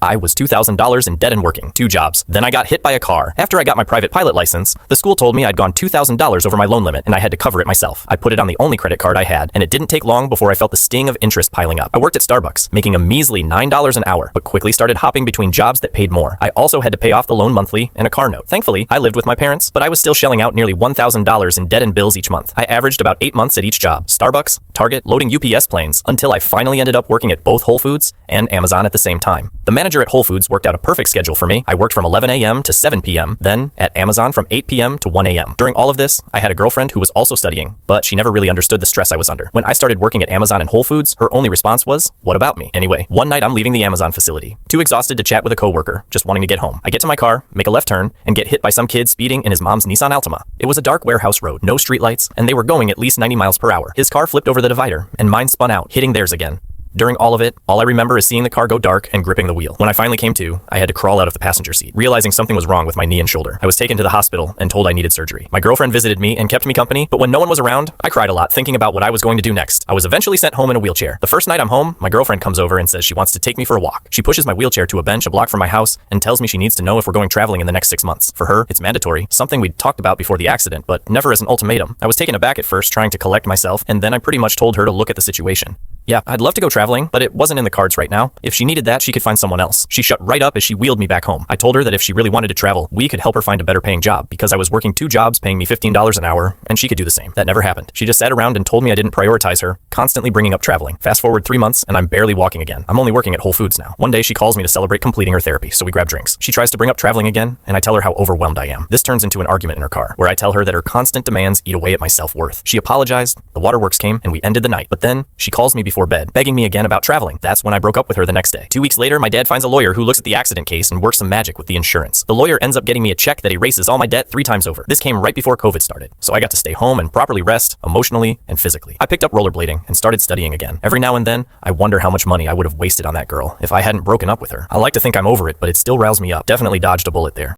I was $2,000 in debt and working 2 jobs. Then I got hit by a car. After I got my private pilot license, the school told me I'd gone $2,000 over my loan limit and I had to cover it myself. I put it on the only credit card I had, and it didn't take long before I felt the sting of interest piling up. I worked at Starbucks, making a measly $9 an hour, but quickly started hopping between jobs that paid more. I also had to pay off the loan monthly and a car note. Thankfully, I lived with my parents, but I was still shelling out nearly $1,000 in debt and bills each month. I averaged about 8 months at each job: Starbucks, Target, loading UPS planes, until I finally ended up working at both Whole Foods and Amazon at the same time. The manager at Whole Foods worked out a perfect schedule for me. I worked from 11 a.m. to 7 p.m., then at Amazon from 8 p.m. to 1 a.m. During all of this, I had a girlfriend who was also studying, but she never really understood the stress I was under. When I started working at Amazon and Whole Foods, her only response was, "What about me?" Anyway, one night I'm leaving the Amazon facility, too exhausted to chat with a coworker, just wanting to get home. I get to my car, make a left turn, and get hit by some kid speeding in his mom's Nissan Altima. It was a dark warehouse road, no streetlights, and they were going at least 90 miles per hour. His car flipped over the divider, and mine spun out, hitting theirs again. During all of it, all I remember is seeing the car go dark and gripping the wheel. When I finally came to, I had to crawl out of the passenger seat, realizing something was wrong with my knee and shoulder. I was taken to the hospital and told I needed surgery. My girlfriend visited me and kept me company, but when no one was around, I cried a lot, thinking about what I was going to do next. I was eventually sent home in a wheelchair. The first night I'm home, my girlfriend comes over and says she wants to take me for a walk. She pushes my wheelchair to a bench a block from my house and tells me she needs to know if we're going traveling in the next 6 months. For her, it's mandatory, something we'd talked about before the accident, but never as an ultimatum. I was taken aback at first, trying to collect myself, and then I pretty much told her to look at the situation. Yeah, I'd love to go traveling, but it wasn't in the cards right now. If she needed that, she could find someone else. She shut right up as she wheeled me back home. I told her that if she really wanted to travel, we could help her find a better paying job, because I was working 2 jobs paying me $15 an hour, and she could do the same. That never happened. She just sat around and told me I didn't prioritize her, constantly bringing up traveling. Fast forward 3 months, and I'm barely walking again. I'm only working at Whole Foods now. One day she calls me to celebrate completing her therapy, so we grab drinks. She tries to bring up traveling again, and I tell her how overwhelmed I am. This turns into an argument in her car, where I tell her that her constant demands eat away at my self-worth. She apologized, the waterworks came, and we ended the night. But then, she calls me before bed, begging me again about traveling. That's when I broke up with her the next day. 2 weeks later, my dad finds a lawyer who looks at the accident case and works some magic with the insurance. The lawyer ends up getting me a check that erases all my debt 3 times over. This came right before COVID started, so I got to stay home and properly rest, emotionally and physically. I picked up rollerblading and started studying again. Every now and then, I wonder how much money I would have wasted on that girl if I hadn't broken up with her. I like to think I'm over it, but it still riles me up. Definitely dodged a bullet there.